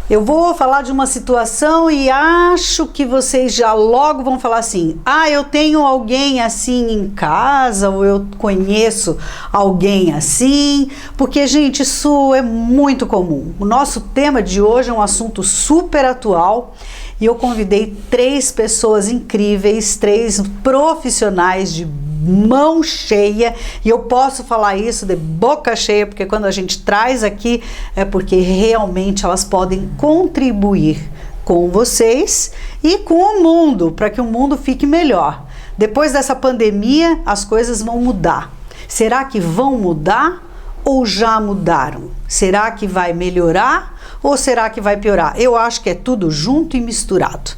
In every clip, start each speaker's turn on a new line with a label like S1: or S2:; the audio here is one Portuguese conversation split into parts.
S1: Eu vou falar de uma situação e acho que vocês já logo vão falar assim: ah, eu tenho alguém assim em casa, ou eu conheço alguém assim, porque, gente, isso é muito comum. O nosso tema de hoje é um assunto super atual e eu convidei 3 pessoas incríveis, 3 profissionais de mão cheia, e eu posso falar isso de boca cheia, porque quando a gente traz aqui é porque realmente elas podem contribuir com vocês e com o mundo, para que o mundo fique melhor. Depois dessa pandemia, as coisas vão mudar. Será que vão mudar ou já mudaram? Será que vai melhorar ou será que vai piorar? Eu acho que é tudo junto e misturado.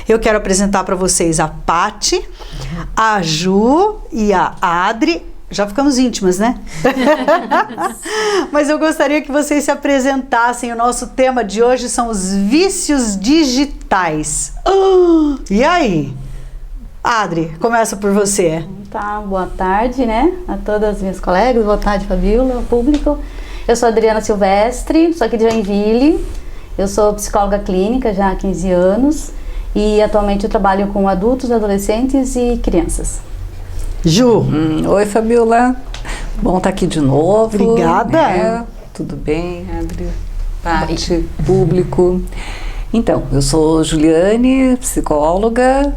S1: Eu quero apresentar para vocês a Paty, a Ju e a Adri. Já ficamos íntimas, né? Mas eu gostaria que vocês se apresentassem. O nosso tema de hoje são os vícios digitais. E aí? Adri, começa por você.
S2: Tá, boa tarde, né? A todas as minhas colegas, boa tarde, Fabíola, ao público. Eu sou Adriana Silvestre, sou aqui de Joinville. Eu sou psicóloga clínica já há 15 anos e atualmente eu trabalho com adultos, adolescentes e crianças.
S1: Ju.
S3: Oi, Fabíola. Bom estar aqui de novo.
S1: Obrigada.
S3: Tudo bem, Adri? Paty, público. Então, eu sou Juliane, psicóloga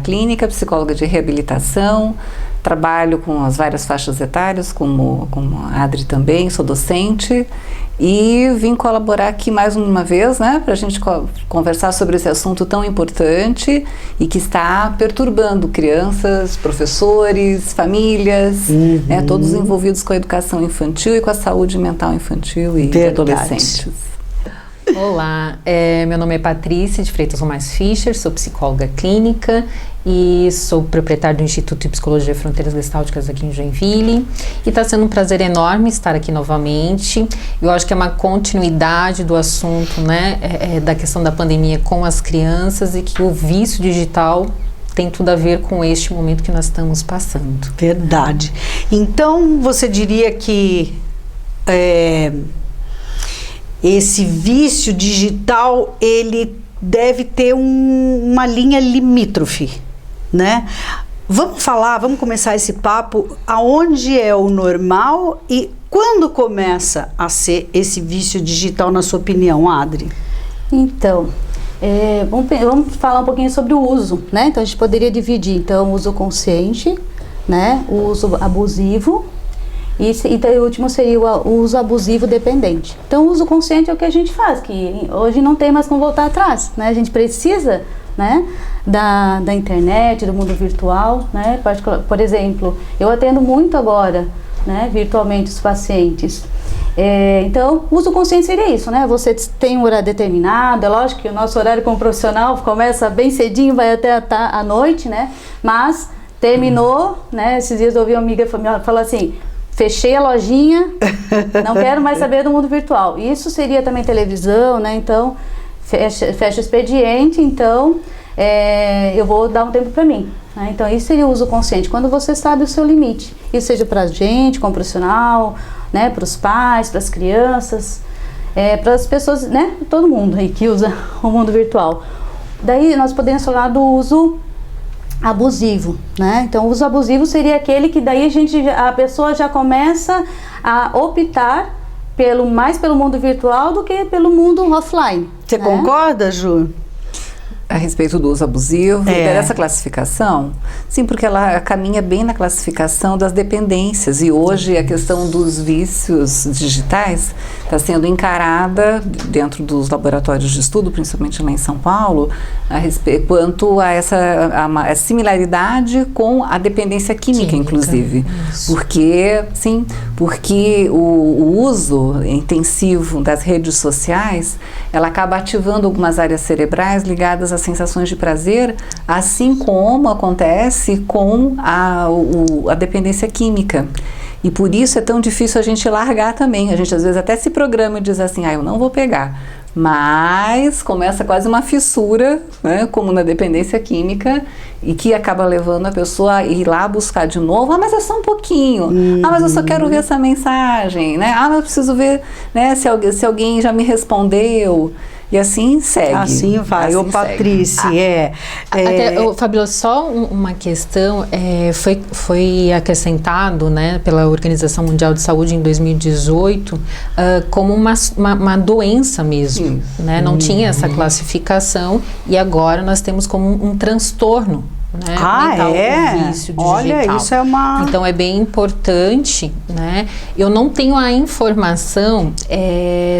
S3: clínica, psicóloga de reabilitação, trabalho com as várias faixas etárias, como a Adri também, sou docente e vim colaborar aqui mais uma vez, né, para a gente conversar sobre esse assunto tão importante e que está perturbando crianças, professores, famílias, né, todos envolvidos com a educação infantil e com a saúde mental infantil e de adolescentes.
S4: Olá, meu nome é Patrícia de Freitas Romais Fischer, sou psicóloga clínica e sou proprietária do Instituto de Psicologia e Fronteiras Gestálticas aqui em Joinville e está sendo um prazer enorme estar aqui novamente. Eu acho que é uma continuidade do assunto, né, da questão da pandemia com as crianças e que o vício digital tem tudo a ver com este momento que nós estamos passando.
S1: Verdade. Então, você diria que esse vício digital, ele deve ter uma linha limítrofe, né? Vamos começar esse papo, aonde é o normal e quando começa a ser esse vício digital, na sua opinião, Adri?
S2: Então, vamos falar um pouquinho sobre o uso, né? Então, a gente poderia dividir, então, o uso consciente, né? O uso abusivo. E o último seria o uso abusivo dependente. Então, o uso consciente é o que a gente faz, que hoje não tem mais como voltar atrás, né? A gente precisa, né, da internet, do mundo virtual, né? Por exemplo, eu atendo muito agora, né, virtualmente os pacientes. Então, o uso consciente seria isso, né? Você tem um horário determinado, é lógico que o nosso horário como profissional começa bem cedinho, vai até a noite, né? Mas terminou, né? Esses dias eu ouvi uma amiga falar assim: fechei a lojinha, não quero mais saber do mundo virtual. Isso seria também televisão, né? Então, fecha o expediente, então eu vou dar um tempo para mim. Né? Então, isso seria o uso consciente, quando você sabe o seu limite. Isso seja para a gente, como profissional, né? Para os pais, para as crianças, para as pessoas, né? Todo mundo aí que usa o mundo virtual. Daí, nós podemos falar do uso abusivo, né? Então, o uso abusivo seria aquele que daí a pessoa já começa a optar mais pelo mundo virtual do que pelo mundo offline.
S1: Você concorda, Ju?
S3: A respeito do uso abusivo, dessa classificação, sim, porque ela caminha bem na classificação das dependências e hoje a questão dos vícios digitais está sendo encarada dentro dos laboratórios de estudo, principalmente lá em São Paulo, quanto a essa similaridade com a dependência química, inclusive. Isso. Porque o uso intensivo das redes sociais, ela acaba ativando algumas áreas cerebrais ligadas à as sensações de prazer, assim como acontece com a dependência química. E por isso é tão difícil a gente largar também. A gente às vezes até se programa e diz assim, eu não vou pegar. Mas começa quase uma fissura, né, como na dependência química, e que acaba levando a pessoa a ir lá buscar de novo. Mas é só um pouquinho. Mas eu só quero ver essa mensagem, né? Mas eu preciso ver, né, se alguém já me respondeu. E assim segue.
S1: Assim vai.
S3: Assim
S1: Ô, Patrícia,
S4: Fabíola, só uma questão, foi acrescentado, né, pela Organização Mundial de Saúde em 2018 como uma doença mesmo, né? Não tinha essa classificação e agora nós temos como um transtorno, né, mental, um vício digital.
S1: Olha, isso é uma...
S4: Então é bem importante, né? Eu não tenho a informação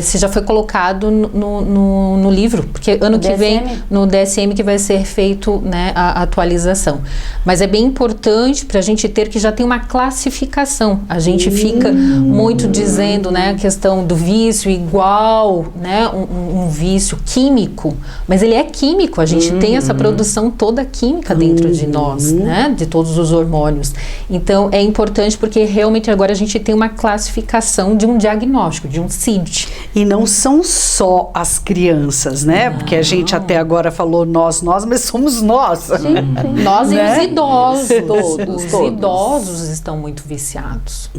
S4: se já foi colocado no livro, porque ano que vem no DSM que vai ser feito, né, a atualização. Mas é bem importante para a gente ter que já tem uma classificação. A gente fica muito dizendo, né, a questão do vício igual, né, um vício químico, mas ele é químico. A gente tem essa produção toda química dentro de nós, né, de todos os hormônios. Então é importante porque realmente agora a gente tem uma classificação de um diagnóstico, de um CID.
S1: E não são só as crianças, né? Porque a gente até agora falou nós, mas somos nós.
S2: Sim.
S4: Nós, né? E os idosos.
S3: Todos.
S4: Os idosos estão muito viciados.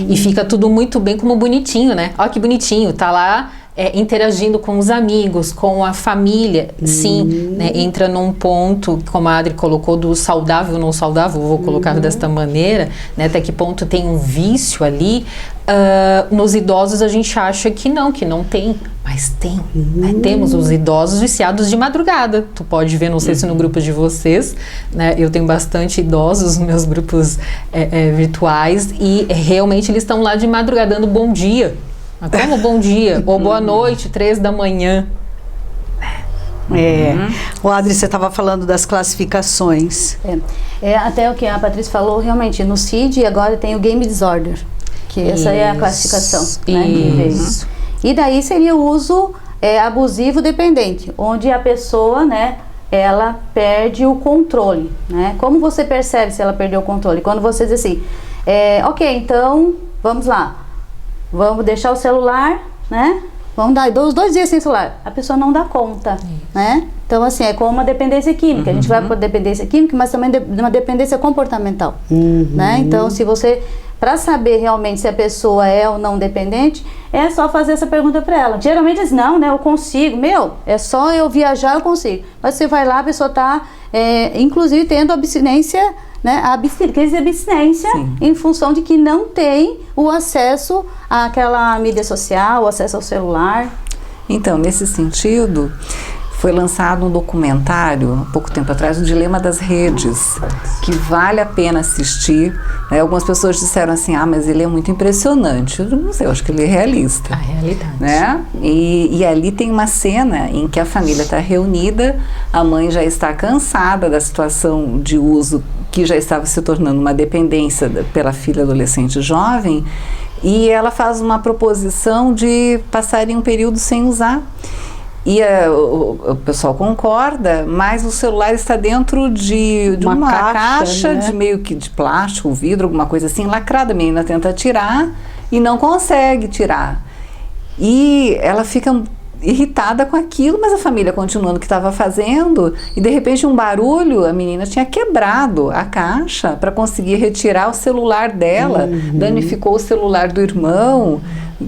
S4: E fica tudo muito bem como bonitinho, né? Olha que bonitinho, tá lá interagindo com os amigos, com a família. Sim, né? Entra num ponto, como a Adri colocou, do saudável ou não saudável, vou colocar desta maneira, né? Até que ponto tem um vício ali. Nos idosos a gente acha que não tem, mas tem, né? Temos os idosos viciados de madrugada. Tu pode ver, não sei se no grupo de vocês, né? Eu tenho bastante idosos nos meus grupos virtuais e realmente eles estão lá de madrugada dando bom dia. Como bom dia? Ou boa noite, 3 da manhã.
S1: O Adri, você estava falando das classificações.
S2: Até o que a Patrícia falou, realmente, no CID agora tem o Game Disorder, que essa é a classificação, né, que veio. E daí seria o uso abusivo dependente, onde a pessoa, né, ela perde o controle, né? Como você percebe se ela perdeu o controle? Quando você diz assim, ok, então, vamos lá. Vamos deixar o celular, né? Vamos dar 2 dias sem celular. A pessoa não dá conta, né? Então, assim, é como uma dependência química. A gente vai para dependência química, mas também uma dependência comportamental, né? Então, se você... Para saber realmente se a pessoa é ou não dependente, é só fazer essa pergunta para ela. Geralmente diz, não, né? Eu consigo. É só eu viajar, eu consigo. Mas você vai lá, a pessoa está, inclusive, tendo abstinência, né, crise de abstinência. Sim. Em função de que não tem o acesso àquela mídia social, o acesso ao celular.
S3: Então, nesse sentido, foi lançado um documentário, há pouco tempo atrás, O Dilema das Redes, que vale a pena assistir. Algumas pessoas disseram assim, mas ele é muito impressionante. Eu não sei, eu acho que ele é realista.
S4: A realidade.
S3: Né? E ali tem uma cena em que a família está reunida, a mãe já está cansada da situação de uso que já estava se tornando uma dependência pela filha adolescente jovem, e ela faz uma proposição de passarem um período sem usar. E o pessoal concorda, mas o celular está dentro de uma caixa, né? De meio que de plástico, vidro, alguma coisa assim, lacrada. A menina tenta tirar e não consegue tirar. E ela fica irritada com aquilo, mas a família continuando o que estava fazendo, e de repente um barulho, a menina tinha quebrado a caixa para conseguir retirar o celular dela, danificou o celular do irmão.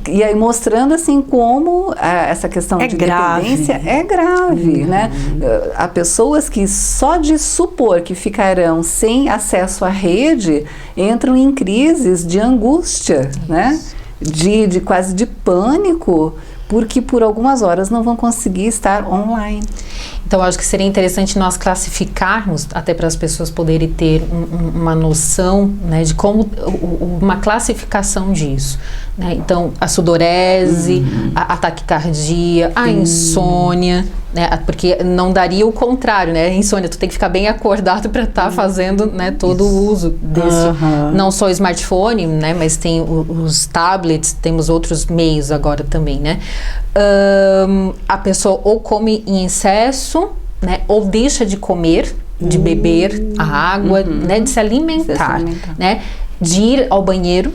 S3: E aí mostrando assim como essa questão de dependência é grave, né? Há pessoas que só de supor que ficarão sem acesso à rede entram em crises de angústia, né? De quase de pânico, porque por algumas horas não vão conseguir estar online.
S4: Então, acho que seria interessante nós classificarmos, até para as pessoas poderem ter uma noção, né, de como, uma classificação disso, né? Então, a sudorese, a taquicardia, a insônia, né? Porque não daria o contrário, né? A insônia, tu tem que ficar bem acordado para estar fazendo, né, todo o uso desse, não só o smartphone, né, mas tem os tablets, temos outros meios agora também, né? A pessoa ou come em excesso, né, ou deixa de comer, de beber a água, né, de se alimentar, né, de ir ao banheiro,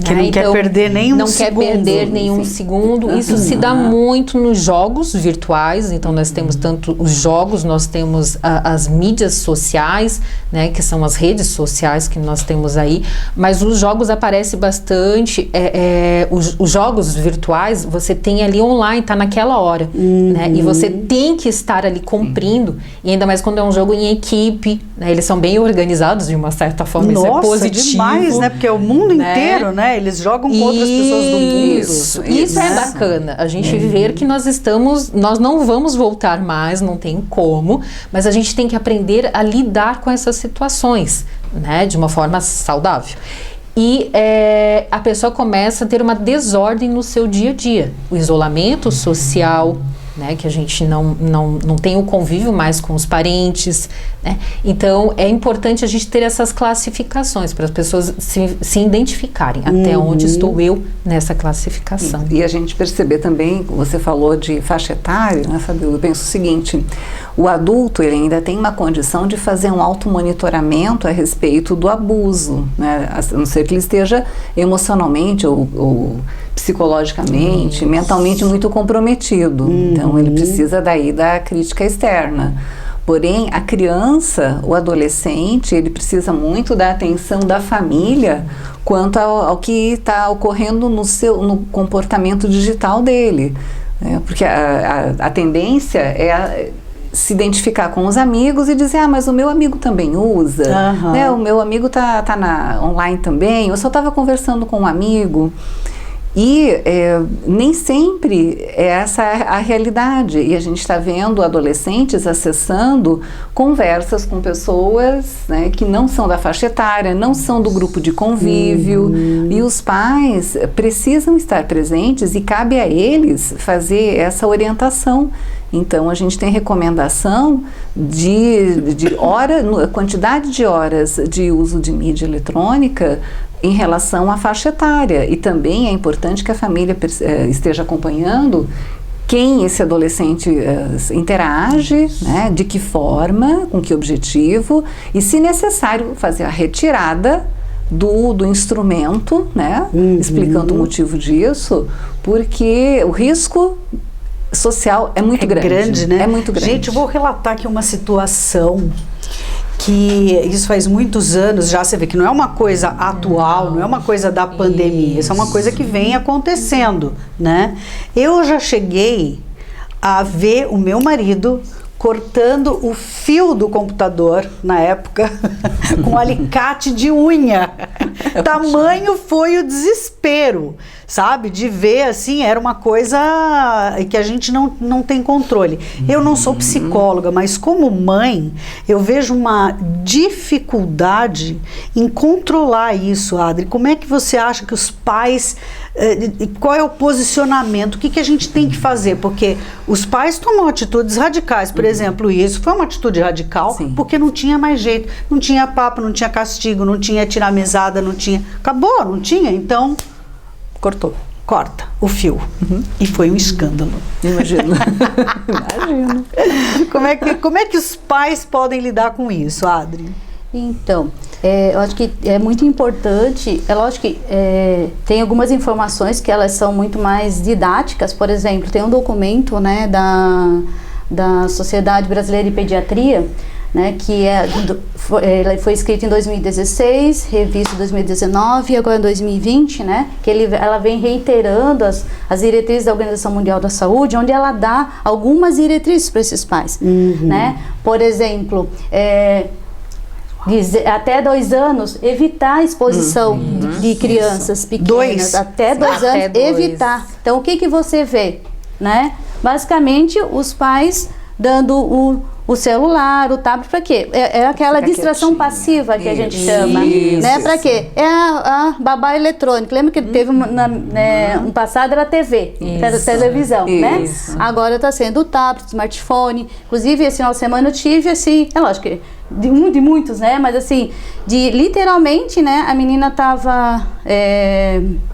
S1: que não quer perder nenhum segundo.
S4: Não quer perder nenhum segundo. Isso se dá muito nos jogos virtuais. Então, nós temos tanto os jogos, nós temos as mídias sociais, né, que são as redes sociais que nós temos aí. Mas os jogos aparecem bastante. Os jogos virtuais, você tem ali online, tá naquela hora. Né, e você tem que estar ali cumprindo. E ainda mais quando é um jogo em equipe. Né, eles são bem organizados de uma certa forma. Isso é positivo.
S1: Demais, né? Porque é o mundo inteiro, né? Eles jogam com outras pessoas do mundo.
S4: Isso é bacana. A gente ver que nós não vamos voltar mais, não tem como, mas a gente tem que aprender a lidar com essas situações, né, de uma forma saudável. E a pessoa começa a ter uma desordem no seu dia a dia. O isolamento social, né, que a gente não tem o convívio mais com os parentes, né? Então é importante a gente ter essas classificações para as pessoas se identificarem até onde estou eu nessa classificação.
S3: E a gente perceber também, você falou de faixa etária, né, Fabíola? Eu penso o seguinte: o adulto ele ainda tem uma condição de fazer um automonitoramento a respeito do abuso, né? A não ser que ele esteja emocionalmente ou psicologicamente, mentalmente muito comprometido. Então ele precisa daí da crítica externa. Porém, a criança, o adolescente, ele precisa muito da atenção da família quanto ao que está ocorrendo no comportamento digital dele. Porque a tendência é se identificar com os amigos e dizer, mas o meu amigo também usa, né? O meu amigo tá online também, eu só estava conversando com um amigo. E nem sempre é essa a realidade. E a gente está vendo adolescentes acessando conversas com pessoas, né, que não são da faixa etária, não são do grupo de convívio. E os pais precisam estar presentes e cabe a eles fazer essa orientação. Então, a gente tem recomendação de quantidade de horas de uso de mídia eletrônica em relação à faixa etária. E também é importante que a família esteja acompanhando quem esse adolescente interage, né, de que forma, com que objetivo, e se necessário fazer a retirada do instrumento, né, explicando o motivo disso, porque o risco social é muito grande,
S1: né?
S3: É muito grande.
S1: Gente, eu vou relatar aqui uma situação que isso faz muitos anos já, você vê que não é uma coisa atual, não é uma coisa da pandemia, isso é uma coisa que vem acontecendo, né? Eu já cheguei a ver o meu marido cortando o fio do computador, na época, com alicate de unha. Tamanho foi o desespero, sabe? De ver, assim, era uma coisa que a gente não tem controle. Eu não sou psicóloga, mas como mãe, eu vejo uma dificuldade em controlar isso, Adri. Como é que você acha que os pais... qual é o posicionamento? O que a gente tem que fazer? Porque os pais tomam atitudes radicais. Por exemplo, isso foi uma atitude radical. Sim. Porque não tinha mais jeito. Não tinha papo, não tinha castigo, não tinha tirar mesada, não tinha... Acabou, não tinha. Então, corta o fio. E foi um escândalo.
S3: Imagino.
S1: Como é que os pais podem lidar com isso, Adri?
S2: Então, eu acho que é muito importante, é lógico que tem algumas informações que elas são muito mais didáticas. Por exemplo, tem um documento, né, da Sociedade Brasileira de Pediatria, né, que foi escrito em 2016, revisto em 2019 e agora em 2020, né, que ela vem reiterando as diretrizes da Organização Mundial da Saúde, onde ela dá algumas diretrizes para esses pais, né? Por exemplo, até 2 anos, evitar a exposição de crianças pequenas. Até 2 anos, evitar. Então, o que você vê? Né? Basicamente, os pais dando o celular, o tablet, para quê? É aquela
S3: Fica
S2: distração
S3: quietinha.
S2: passiva que a gente
S3: Isso.
S2: chama, né?
S3: Isso.
S2: Para quê? É a babá eletrônica. Lembra que teve um passado era a TV, era televisão, né?
S3: Isso.
S2: Agora está sendo o tablet, smartphone. Inclusive, esse final de semana eu tive, assim, é lógico que de muitos, né? Mas assim, literalmente, né? A menina tava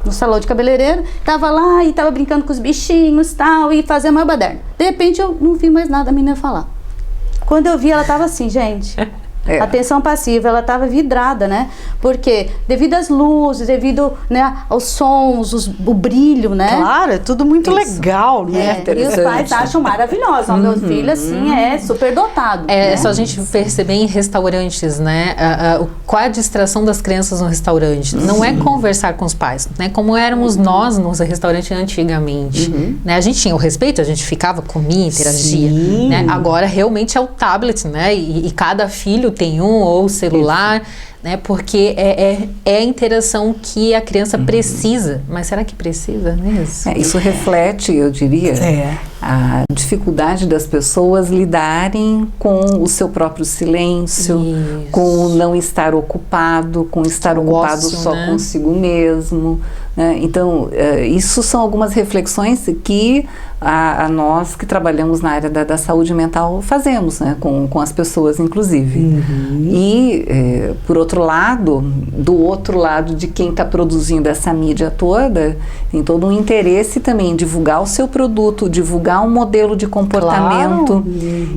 S2: no salão de cabeleireiro, tava lá e tava brincando com os bichinhos tal, e fazendo uma baderna. De repente, eu não vi mais nada a menina falar. Quando eu vi, ela tava assim, gente... Atenção passiva, ela estava vidrada, né? Porque devido às luzes, devido, né, aos sons, o brilho, né?
S1: Claro, é tudo muito legal, né?
S2: E os pais acham maravilhoso. Meu filho, assim, é super dotado.
S4: É só a gente perceber em restaurantes, né? Qual é a distração das crianças no restaurante? Não é conversar com os pais, né? Como éramos nós no restaurante antigamente. Né? A gente tinha o respeito, a gente ficava, comia, interagia. Né? Agora, realmente, é o tablet, né? E cada filho tem um ou celular, né? Porque é a interação que a criança precisa. Mas será que precisa mesmo?
S3: Isso reflete, eu diria, a dificuldade das pessoas lidarem com o seu próprio silêncio, com o não estar ocupado, com estar ocupado
S4: ócio,
S3: só
S4: né?
S3: consigo mesmo. Né? Então, isso são algumas reflexões que a nós que trabalhamos na área da saúde mental fazemos, né? Com as pessoas, inclusive. E, por outro lado, do outro lado de quem está produzindo essa mídia toda, tem todo um interesse também em divulgar o seu produto, divulgar um modelo de comportamento.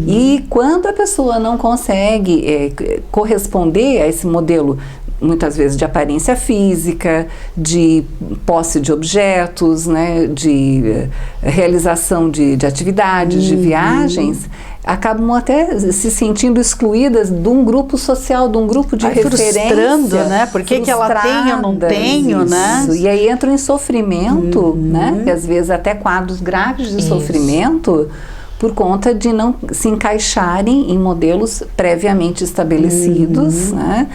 S3: E quando a pessoa não consegue corresponder a esse modelo, muitas vezes de aparência física, de posse de objetos, né, de realização de atividades, de viagens, acabam até se sentindo excluídas de um grupo social, de um grupo de referência.
S1: Frustrando, né? Por que ela tem, eu não tenho, né?
S3: E aí entram em sofrimento, né? E às vezes até quadros graves de sofrimento, por conta de não se encaixarem em modelos previamente estabelecidos, né?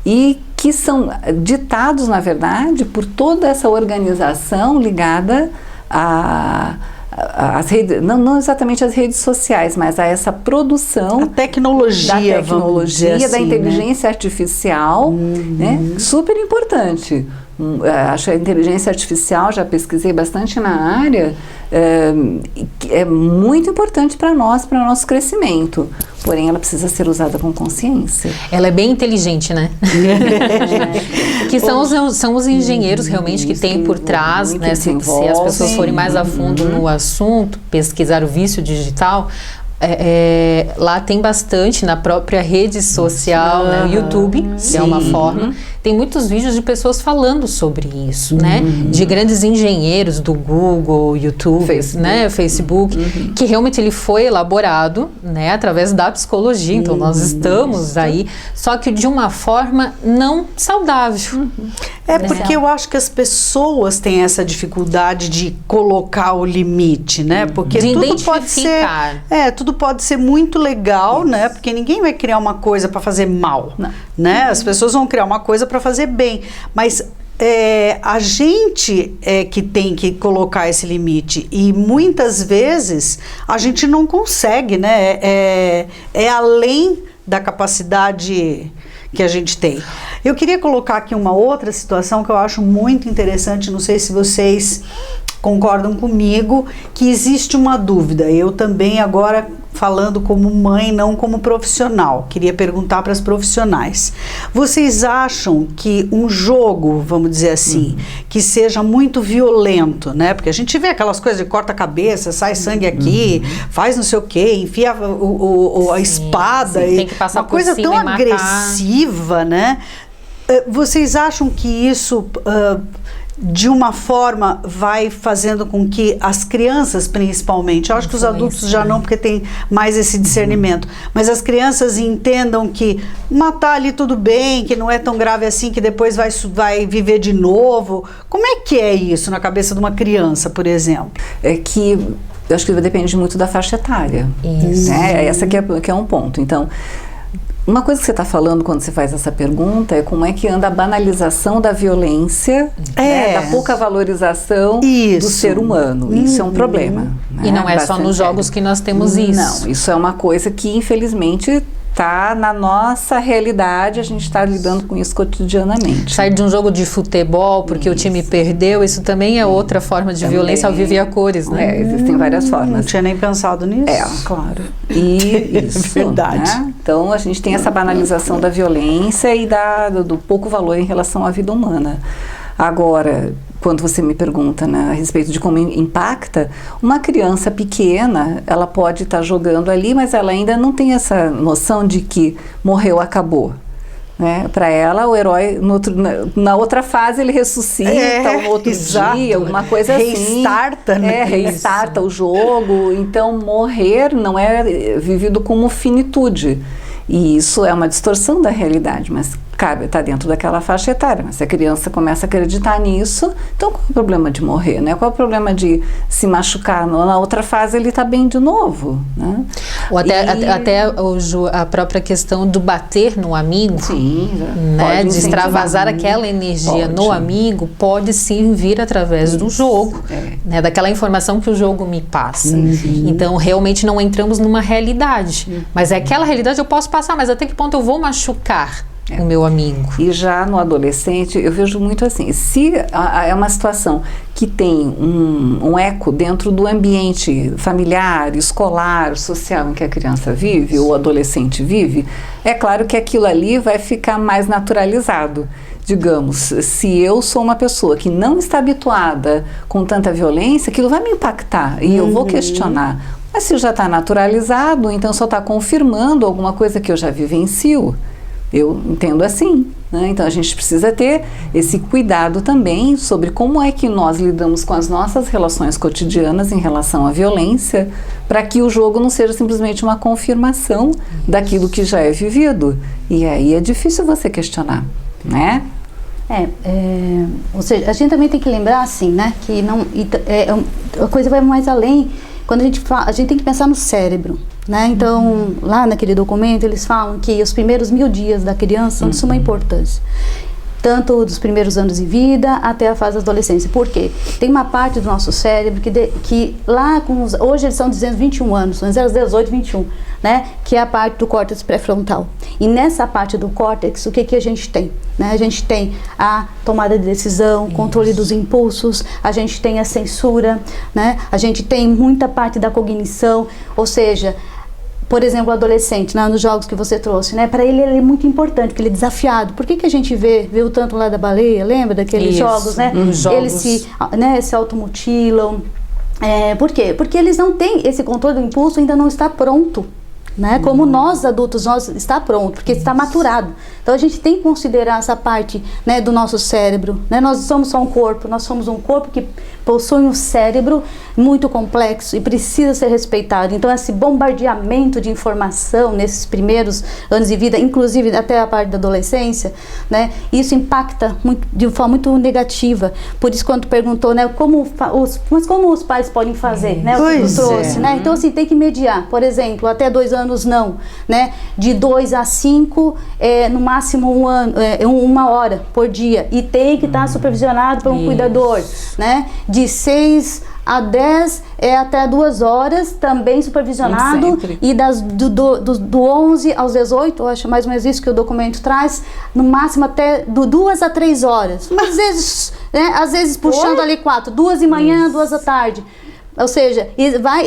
S3: E que são ditados, na verdade, por toda essa organização ligada às redes, não exatamente às redes sociais, mas a essa produção
S1: a tecnologia,
S3: da inteligência artificial, né? Super importante. Acho que a inteligência artificial, já pesquisei bastante na área, é muito importante para nós, para o nosso crescimento. Porém, ela precisa ser usada com consciência.
S4: Ela é bem inteligente, né? Que são os engenheiros realmente que tem por trás, né? Se as pessoas forem mais a fundo no assunto, pesquisar o vício digital, lá tem bastante na própria rede social, né? O YouTube, que é uma forma. Tem muitos vídeos de pessoas falando sobre isso, né? De grandes engenheiros do Google, YouTube, Facebook, que realmente ele foi elaborado, né? Através da psicologia. Então, nós estamos aí, só que de uma forma não saudável.
S1: Porque eu acho que as pessoas têm essa dificuldade de colocar o limite, né? Porque
S4: de
S1: tudo pode ser, tudo pode ser muito legal, né? Porque ninguém vai criar uma coisa para fazer mal, né? As pessoas vão criar uma coisa para fazer bem, mas a gente que tem que colocar esse limite, e muitas vezes a gente não consegue, né? É além da capacidade que a gente tem. Eu queria colocar aqui uma outra situação que eu acho muito interessante, não sei se vocês concordam comigo, que existe uma dúvida. Eu também agora falando como mãe, não como profissional. Queria perguntar para as profissionais. Vocês acham que um jogo, vamos dizer assim, que seja muito violento, né? Porque a gente vê aquelas coisas de corta a cabeça, sai sangue aqui, faz não sei o quê, enfia a espada,
S4: tem que passar
S1: uma coisa tão agressiva, né? Vocês acham que isso de uma forma vai fazendo com que as crianças, principalmente, eu acho que os adultos já não, porque tem mais esse discernimento, mas as crianças entendam que matar ali tudo bem, que não é tão grave assim, que depois vai viver de novo? Como é que é isso na cabeça de uma criança, por exemplo?
S3: É que eu acho que depende muito da faixa etária. Isso. Né? Essa que é um ponto. Então, Uma coisa que você está falando quando você faz essa pergunta é como é que anda a banalização da violência, né, da pouca valorização do ser humano. Isso é um problema. Né?
S4: E não é só nos jogos que nós temos isso.
S3: Não, isso é uma coisa que infelizmente está na nossa realidade, a gente está lidando com isso cotidianamente.
S4: Sair de um jogo de futebol porque o time perdeu, isso também é outra forma de violência ao vivo e a cores, né?
S3: Existem várias formas.
S1: Não tinha nem pensado nisso.
S3: Claro. E isso,
S1: verdade.
S3: Né? Então a gente tem essa banalização da violência e do pouco valor em relação à vida humana. Agora, quando você me pergunta, né, a respeito de como impacta, uma criança pequena, ela pode estar jogando ali, mas ela ainda não tem essa noção de que morreu, acabou. Né? Para ela, o herói, na outra fase, ele ressuscita, no outro dia, alguma coisa
S1: Restarta,
S3: assim.
S1: né?
S3: Restarta o jogo. Então, morrer não é vivido como finitude. E isso é uma distorção da realidade, mas está dentro daquela faixa etária. Mas se a criança começa a acreditar nisso, então qual é o problema de morrer, né? Qual é o problema de se machucar? Na outra fase ele está bem de novo, né?
S4: Ou até a própria questão do bater no amigo,
S3: sim,
S4: né? De extravasar aquela energia no amigo, pode sim vir através do jogo, né? Daquela informação que o jogo me passa. Então realmente não entramos numa realidade, mas aquela realidade eu posso passar, mas até que ponto eu vou machucar o meu amigo?
S3: E já no adolescente, eu vejo muito assim, se é uma situação que tem um eco dentro do ambiente familiar, escolar, social em que a criança vive, ou o adolescente vive, é claro que aquilo ali vai ficar mais naturalizado. Digamos, se eu sou uma pessoa que não está habituada com tanta violência, aquilo vai me impactar e eu vou questionar. Mas se já está naturalizado, então só está confirmando alguma coisa que eu já vivencio. Eu entendo assim, né? Então a gente precisa ter esse cuidado também sobre como é que nós lidamos com as nossas relações cotidianas em relação à violência, para que o jogo não seja simplesmente uma confirmação daquilo que já é vivido. E aí é difícil você questionar, né?
S2: Ou seja, a gente também tem que lembrar assim, né, que a coisa vai mais além. Quando a gente fala, a gente tem que pensar no cérebro, né? Então, lá naquele documento, eles falam que os primeiros 1000 dias da criança são de suma importância. Tanto dos primeiros anos de vida até a fase da adolescência. Por quê? Tem uma parte do nosso cérebro que lá, hoje eles estão dizendo 21 anos, mas eram 18, 21, né? Que é a parte do córtex pré-frontal. E nessa parte do córtex, o que a gente tem? Né? A gente tem a tomada de decisão, controle dos impulsos, a gente tem a censura, né? A gente tem muita parte da cognição, ou seja, por exemplo, o adolescente, né, nos jogos que você trouxe, né, para ele é muito importante, porque ele é desafiado. Por que a gente viu tanto lá da baleia, lembra daqueles jogos, né? Eles se automutilam. Por quê? Porque eles não têm esse controle do impulso, ainda não está pronto. Né? Como nós adultos, está pronto, porque está maturado. Então a gente tem que considerar essa parte, né, do nosso cérebro, né? Nós somos só um corpo, nós somos um corpo que possui um cérebro muito complexo e precisa ser respeitado. Então esse bombardeamento de informação nesses primeiros anos de vida, inclusive até a parte da adolescência, né, isso impacta de forma muito negativa. Por isso quando perguntou, né, como os pais podem fazer, né, o que tu trouxe, né? Então assim, tem que mediar. Por exemplo, até 2 anos não, né? De 2 a 5, no máximo 1 ano, 1 hora por dia. E tem que estar supervisionado por um cuidador, né? De 6 a 10 até 2 horas, também supervisionado. E do 11 aos 18, eu acho mais ou menos isso que o documento traz, no máximo até 2 a 3 horas. Às vezes puxando ali 4, 2 de manhã, 2 da tarde. Ou seja,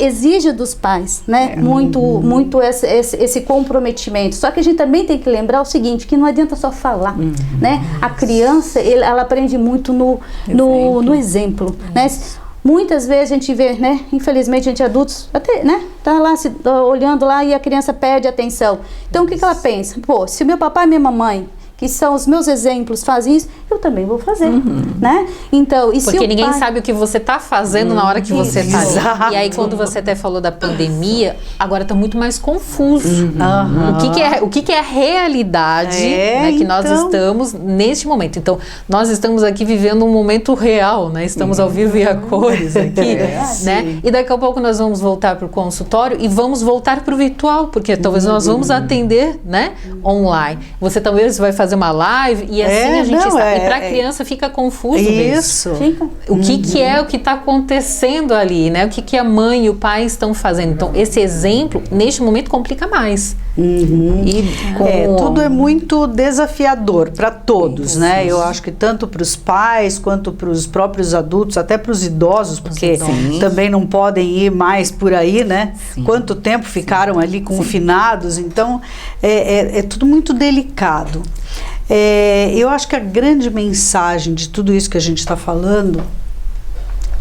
S2: exige dos pais, né, muito esse comprometimento. Só que a gente também tem que lembrar o seguinte, que não adianta só falar, né? A criança, ela aprende muito no exemplo, né? Muitas vezes a gente vê, né, infelizmente a gente adultos, até, né, tá lá olhando lá e a criança perde a atenção. Então o que ela pensa? Pô, se meu papai e minha mamãe, que são os meus exemplos, fazem isso, eu também vou fazer, né? Então, e se
S4: Porque
S2: o
S4: ninguém
S2: pai...
S4: sabe o que você está fazendo na hora que você está ali.
S1: Exato.
S4: E aí, quando você até falou da pandemia, agora está muito mais confuso.
S1: Aham.
S4: O que que é a realidade, né, que nós
S1: então.
S4: estamos neste momento? Então, nós estamos aqui vivendo um momento real, né? Estamos ao vivo e a cores aqui, né? E daqui a pouco nós vamos voltar para o consultório e vamos voltar para o virtual, porque talvez nós vamos atender, né, online. Você talvez vai fazer uma live e assim a gente está. E para a criança fica confuso
S1: Isso.
S4: mesmo. O que é o que está acontecendo ali, né? O que a mãe e o pai estão fazendo? Então, esse exemplo, neste momento, complica mais.
S1: Tudo é muito desafiador para todos, né? Eu acho que tanto para os pais quanto para os próprios adultos, até para os idosos, porque também não podem ir mais por aí, né? Quanto tempo ficaram ali confinados? Então, é tudo muito delicado. Eu acho que a grande mensagem de tudo isso que a gente está falando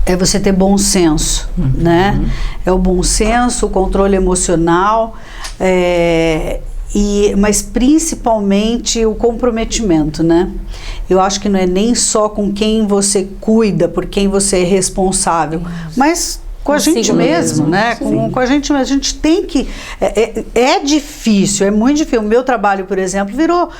S1: é você ter bom senso, né? É o bom senso, o controle emocional, mas principalmente o comprometimento, né? Eu acho que não é nem só com quem você cuida, por quem você é responsável, mas com a gente mesmo, né? Com a gente mesmo. A gente tem que... É difícil, é muito difícil. O meu trabalho, por exemplo, virou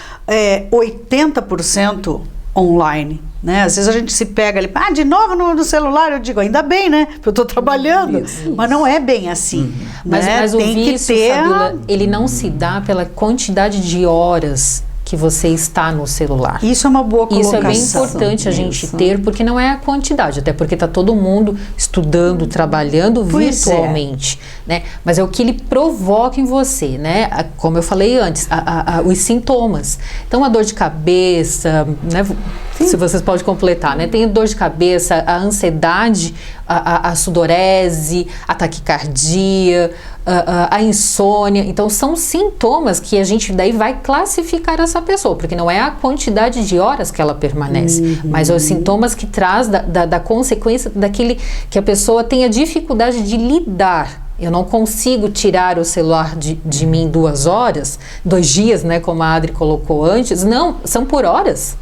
S1: 80% online. Né? Às vezes a gente se pega ali, de novo no celular, eu digo, ainda bem, né? Porque eu estou trabalhando. Mas não é bem assim.
S4: Mas o vício, Fabiola, ele não se dá pela quantidade de horas que você está no celular.
S1: Isso é uma boa colocação.
S4: Isso é bem importante a gente ter, porque não é a quantidade, até porque está todo mundo estudando, trabalhando virtualmente, né? Mas é o que ele provoca em você, né? Como eu falei antes, os sintomas. Então, a dor de cabeça, né? Se vocês podem completar, né? Tem dor de cabeça, a ansiedade, a sudorese, a taquicardia, a insônia. Então, são sintomas que a gente daí vai classificar essa pessoa, porque não é a quantidade de horas que ela permanece, mas os sintomas que traz da consequência daquele que a pessoa tem a dificuldade de lidar. Eu não consigo tirar o celular de mim 2 horas, 2 dias, né, como a Adri colocou antes. Não, são por horas.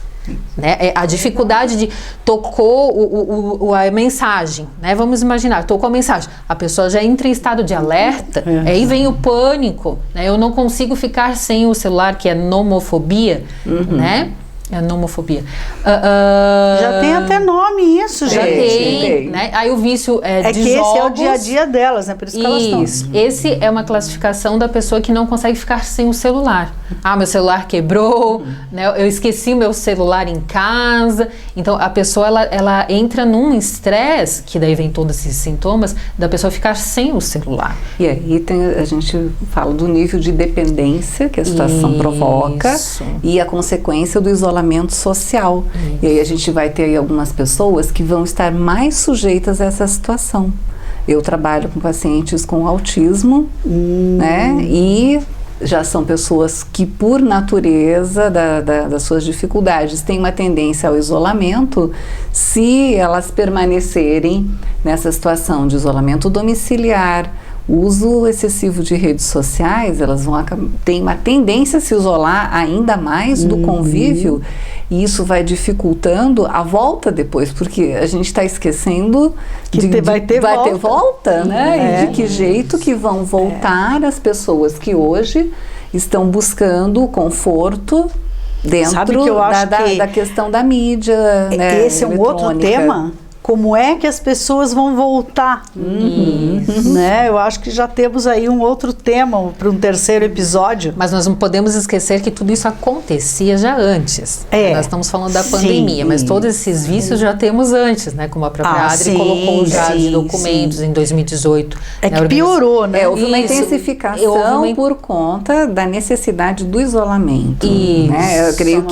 S4: Né? A dificuldade de tocou a mensagem, né? Vamos imaginar, tocou a mensagem, a pessoa já entra em estado de alerta, aí vem o pânico, né? Eu não consigo ficar sem o celular, que é nomofobia, né? É nomofobia.
S1: Já tem até nome isso,
S4: já tem, né? Aí o vício de
S1: que
S4: jogos.
S1: Esse é o dia a dia delas, né? Por isso que elas estão.
S4: Esse é uma classificação da pessoa que não consegue ficar sem o celular. Meu celular quebrou, né? Eu esqueci o meu celular em casa. Então a pessoa ela entra num estresse, que daí vem todos esses sintomas da pessoa ficar sem o celular.
S3: E aí a gente fala do nível de dependência que a situação provoca e a consequência do isolamento social. E aí a gente vai ter aí algumas pessoas que vão estar mais sujeitas a essa situação. Eu trabalho com pacientes com autismo, né? E já são pessoas que, por natureza das suas dificuldades, têm uma tendência ao isolamento. Se elas permanecerem nessa situação de isolamento domiciliar, uso excessivo de redes sociais, elas têm uma tendência a se isolar ainda mais do convívio, e isso vai dificultando a volta depois, porque a gente está esquecendo
S1: que vai ter
S3: volta, né? E de que jeito que vão voltar as pessoas que hoje estão buscando o conforto dentro da questão da mídia, né,
S1: esse é um outro tema. Como é que as pessoas vão voltar? Né? Eu acho que já temos aí um outro tema para um terceiro episódio.
S4: Mas nós não podemos esquecer que tudo isso acontecia já antes. Nós estamos falando da pandemia, mas todos esses vícios já temos antes, né? Como a própria Adri colocou já de documentos em 2018.
S1: Que piorou, né?
S3: Houve uma intensificação por conta da necessidade do isolamento. Né? Eu creio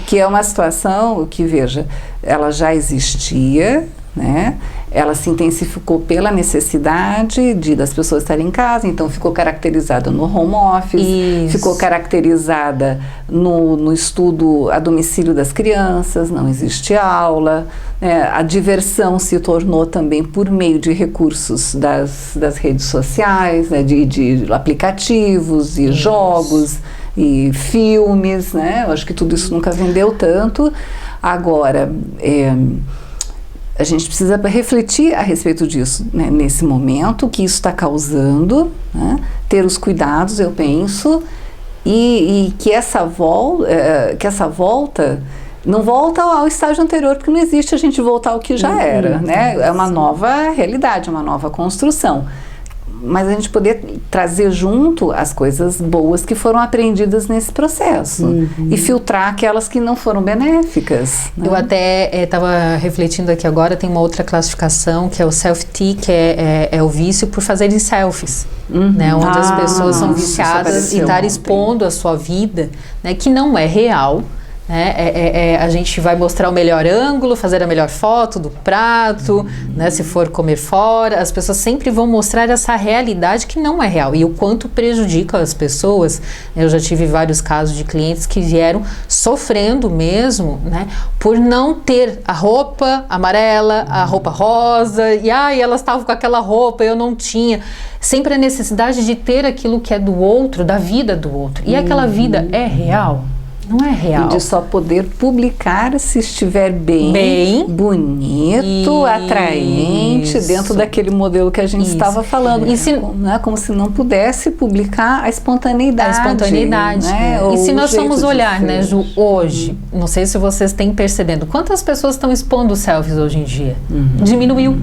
S3: que é uma situação que, veja, ela já existia, né? Ela se intensificou pela necessidade das pessoas estarem em casa, então ficou caracterizada no home office, ficou caracterizada no estudo a domicílio das crianças, não existe aula, a diversão se tornou também por meio de recursos das redes sociais, né? de aplicativos e jogos, e filmes, né? Eu acho que tudo isso nunca vendeu tanto. Agora, a gente precisa refletir a respeito disso, né? Nesse momento, o que isso está causando, né? Ter os cuidados, eu penso, e que essa volta não volta ao estágio anterior, porque não existe a gente voltar ao que já era, né? É uma nova realidade, uma nova construção. Mas a gente poder trazer junto as coisas boas que foram aprendidas nesse processo e filtrar aquelas que não foram benéficas, né?
S4: Eu até estava refletindo aqui agora, tem uma outra classificação que é o self-T, que é o vício por fazerem selfies, né? Onde as pessoas são viciadas e estar expondo a sua vida, né? Que não é real. A gente vai mostrar o melhor ângulo, fazer a melhor foto do prato, né, se for comer fora, as pessoas sempre vão mostrar essa realidade que não é real e o quanto prejudica as pessoas. Eu já tive vários casos de clientes que vieram sofrendo mesmo, né, por não ter a roupa amarela, a roupa rosa, e elas estavam com aquela roupa, eu não tinha. Sempre a necessidade de ter aquilo que é do outro, da vida do outro. E aquela vida é real? Não é real.
S3: E de só poder publicar se estiver bem bonito,
S4: isso,
S3: atraente, dentro daquele modelo que a gente estava falando.
S4: E se,
S3: né, como se não pudesse publicar a espontaneidade. Né,
S4: e se nós formos olhar,
S3: ser,
S4: né, Ju, hoje, não sei se vocês têm percebendo, quantas pessoas estão expondo selfies hoje em dia? Diminuiu.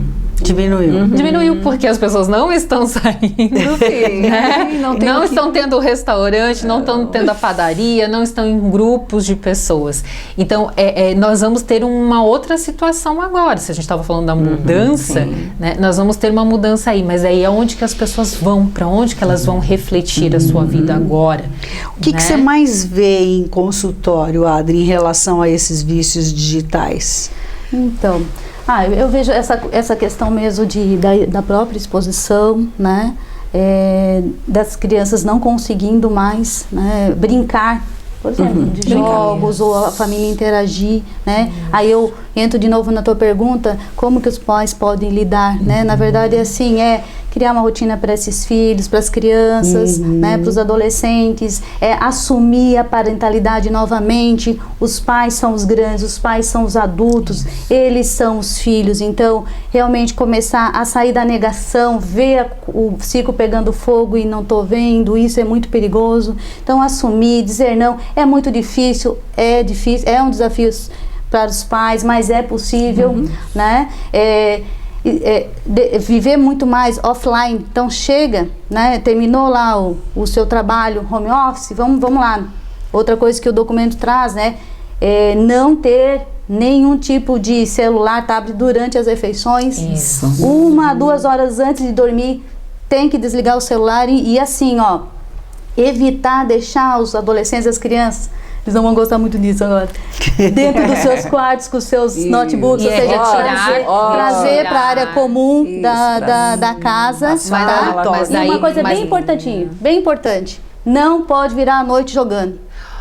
S4: Diminuiu porque as pessoas não estão saindo, né? Não estão tendo o restaurante, não estão tendo a padaria, não estão em grupos de pessoas. Então, nós vamos ter uma outra situação agora. Se a gente estava falando da mudança, né, nós vamos ter uma mudança aí. Mas aí é onde que as pessoas vão, para onde que elas vão refletir a sua vida agora.
S1: O que você mais vê em consultório, Adri, em relação a esses vícios digitais?
S2: Então, eu vejo essa questão mesmo da própria exposição, né? Das crianças não conseguindo mais, né, brincar, por exemplo, de jogos, ou a família interagir, né? Aí eu entro de novo na tua pergunta, como que os pais podem lidar, né? Na verdade, assim, criar uma rotina para esses filhos, para as crianças, né, para os adolescentes, assumir a parentalidade novamente. Os pais são os grandes, os pais são os adultos, eles são os filhos. Então, realmente começar a sair da negação, ver o circo pegando fogo e não tô vendo, isso é muito perigoso. Então, assumir, dizer não, é muito difícil, é um desafio para os pais, mas é possível, né? Viver muito mais offline. Então chega, né, terminou lá o seu trabalho home office, vamos lá. Outra coisa que o documento traz, né, não ter nenhum tipo de celular, tablet durante as refeições.
S4: Isso.
S2: 1 a 2 horas antes de dormir tem que desligar o celular e assim, evitar deixar os adolescentes, as crianças, eles não vão gostar muito disso agora, dentro dos seus quartos, com os seus notebooks, ou seja, trazer para a área comum da casa. E uma coisa bem importantinha, bem importante, não pode virar à noite jogando.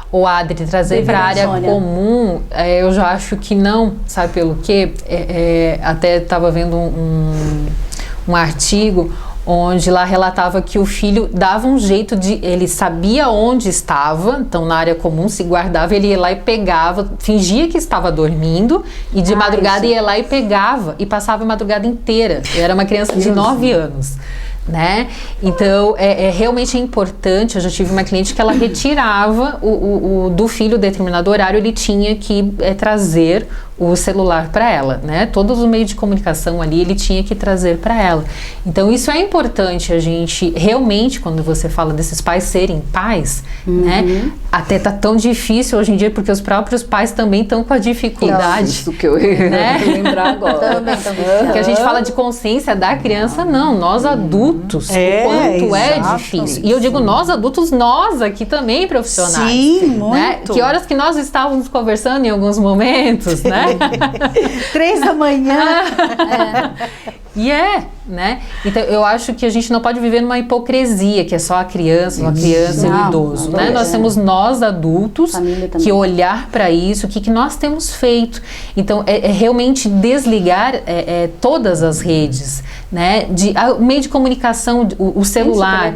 S4: O Adri, trazer para a área comum, eu já acho que não, sabe pelo quê? Até estava vendo um artigo onde lá relatava que o filho dava um jeito ele sabia onde estava, então na área comum se guardava, ele ia lá e pegava, fingia que estava dormindo e de madrugada ia lá e pegava e passava a madrugada inteira. Eu era uma criança de 9 anos. Né? Então, realmente é importante. Eu já tive uma cliente que ela retirava do filho determinado horário, ele tinha que trazer o celular para ela, né? Todos os meios de comunicação ali ele tinha que trazer para ela. Então isso é importante a gente realmente, quando você fala desses pais serem pais, né? Até tá tão difícil hoje em dia porque os próprios pais também estão com a dificuldade.
S3: Isso que eu ia lembrar agora.
S2: Também.
S4: Que a gente fala de consciência da criança, não. Nós adultos, o quanto é difícil. E eu digo nós adultos, nós aqui também profissionais.
S1: Sim, muito.
S4: Né? Que horas que nós estávamos conversando em alguns momentos, né?
S1: 3 da manhã.
S4: né? Então, eu acho que a gente não pode viver numa hipocrisia, que é só a criança e o idoso, né? Nós temos nós adultos que olhar para isso, o que nós temos feito. Então, é realmente desligar todas as redes, né? O meio de comunicação, o celular,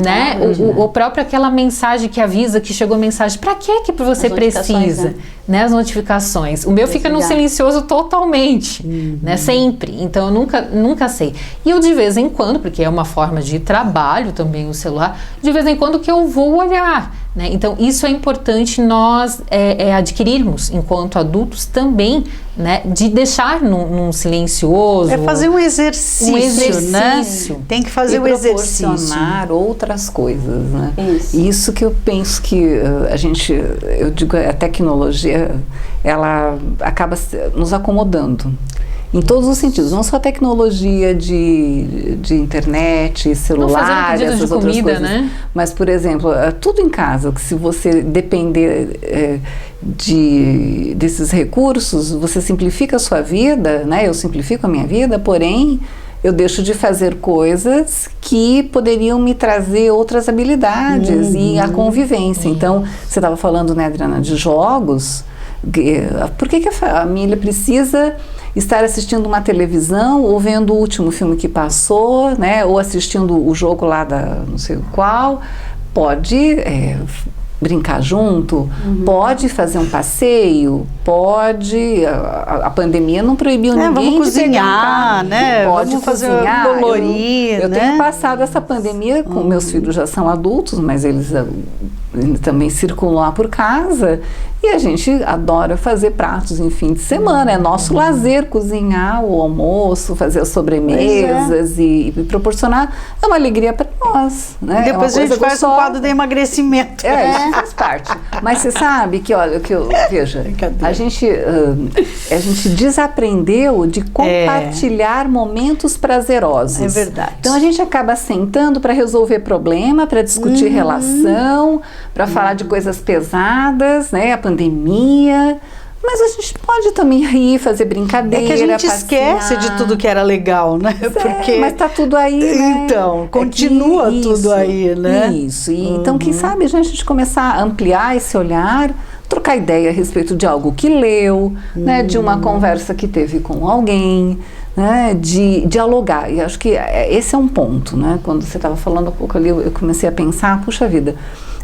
S4: né? O próprio aquela mensagem que avisa que chegou mensagem. Para que você precisa? Né? As notificações. O meu fica no silencioso totalmente, né? Sempre. Então, eu nunca sei. E eu de vez em quando, porque é uma forma de trabalho também o celular, de vez em quando que eu vou olhar, né? Então, isso é importante nós adquirirmos, enquanto adultos também, né? De deixar num silencioso.
S1: É fazer um exercício, né? Tem que fazer o exercício.
S3: Proporcionar outras coisas, né? Isso que eu penso que eu digo, a tecnologia, ela acaba nos acomodando. Em todos os sentidos, não só a tecnologia de internet, celular,
S4: pedido
S3: essas
S4: de
S3: outras
S4: comida,
S3: coisas.
S4: né?
S3: Mas, por exemplo, tudo em casa, que se você depender desses recursos, você simplifica a sua vida, né? Eu simplifico a minha vida, porém, eu deixo de fazer coisas que poderiam me trazer outras habilidades e a convivência. Então, você estava falando, né, Adriana, de jogos. Por que a família precisa estar assistindo uma televisão ou vendo o último filme que passou, né? Ou assistindo o jogo lá da não sei qual? Pode brincar junto, pode fazer um passeio, pode... A pandemia não proibiu ninguém
S1: vamos
S3: de
S1: cozinhar, né?
S3: Pode
S1: vamos fazer
S3: cozinhar.
S1: colorir,
S3: eu
S1: né?
S3: tenho passado essa pandemia com meus filhos, já são adultos, mas eles também circulam lá por casa e a gente adora fazer pratos em fim de semana, é nosso lazer cozinhar o almoço, fazer as sobremesas e proporcionar uma alegria para nós, né?
S1: Depois a gente faz um quadro de emagrecimento.
S3: Isso faz parte. Mas você sabe que, olha, veja, a gente desaprendeu de compartilhar momentos prazerosos.
S1: É verdade.
S3: Então a gente acaba sentando para resolver problema, para discutir relação, para falar de coisas pesadas, né? A pandemia. Mas a gente pode também rir, fazer brincadeira,
S1: É que a gente
S3: passear.
S1: Esquece de tudo que era legal, né? Porque...
S3: mas tá tudo aí, né?
S1: Então, continua tudo aí, né?
S3: Isso. E, então, quem sabe a gente começar a ampliar esse olhar, trocar ideia a respeito de algo que leu, né? De uma conversa que teve com alguém, né? De dialogar. E acho que esse é um ponto, né? Quando você estava falando há pouco ali, eu comecei a pensar, puxa vida,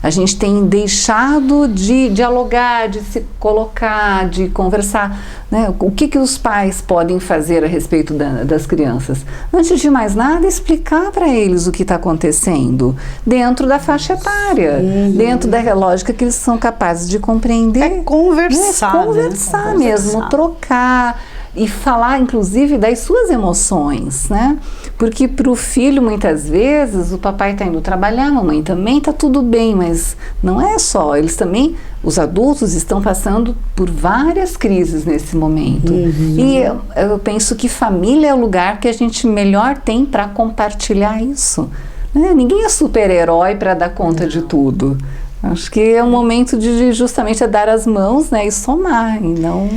S3: a gente tem deixado de dialogar, de se colocar, de conversar, né? O que os pais podem fazer a respeito das crianças? Antes de mais nada, explicar para eles o que está acontecendo dentro da faixa etária, dentro da lógica que eles são capazes de compreender.
S1: Conversar,
S3: conversar mesmo, trocar. E falar, inclusive, das suas emoções, né? Porque para o filho, muitas vezes, o papai está indo trabalhar, a mamãe também, está tudo bem, mas não é só. Eles também, os adultos, estão passando por várias crises nesse momento. E eu penso que família é o lugar que a gente melhor tem para compartilhar isso. Né? Ninguém é super-herói para dar conta de tudo. Acho que é um momento de justamente dar as mãos, né, e somar, e não...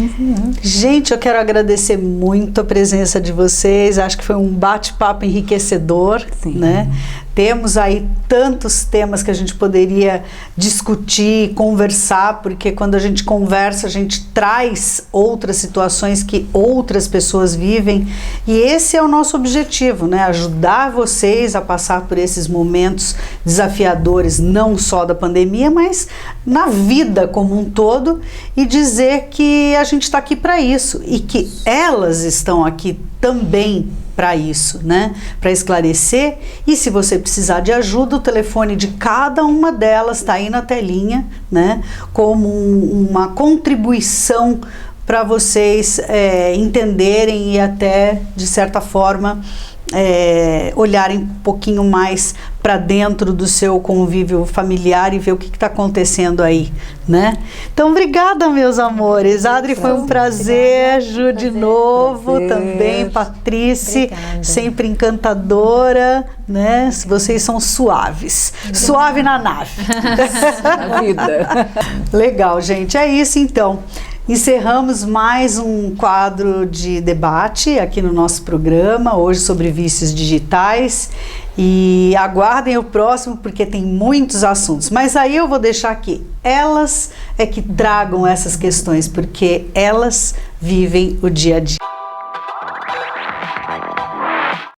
S1: Gente, eu quero agradecer muito a presença de vocês, acho que foi um bate-papo enriquecedor, né? Temos aí tantos temas que a gente poderia discutir, conversar, porque quando a gente conversa, a gente traz outras situações que outras pessoas vivem, e esse é o nosso objetivo, né? Ajudar vocês a passar por esses momentos desafiadores, não só da pandemia, mas na vida como um todo, e dizer que a gente está aqui para isso, e que elas estão aqui também para isso, né? Para esclarecer. E se você precisar de ajuda, o telefone de cada uma delas está aí na telinha, né? Como uma contribuição para vocês entenderem e até, de certa forma, olharem um pouquinho mais para dentro do seu convívio familiar e ver o que está acontecendo aí, né? Então, obrigada, meus amores. Adri, foi um prazer. Ju, de novo, também. Patrícia, sempre encantadora, né? Vocês são suaves. Suave na nave.
S3: Na vida.
S1: Legal, gente. É isso, então. Encerramos mais um quadro de debate aqui no nosso programa, hoje sobre vícios digitais. E aguardem o próximo, porque tem muitos assuntos. Mas aí eu vou deixar que elas é que tragam essas questões, porque elas vivem o dia a dia.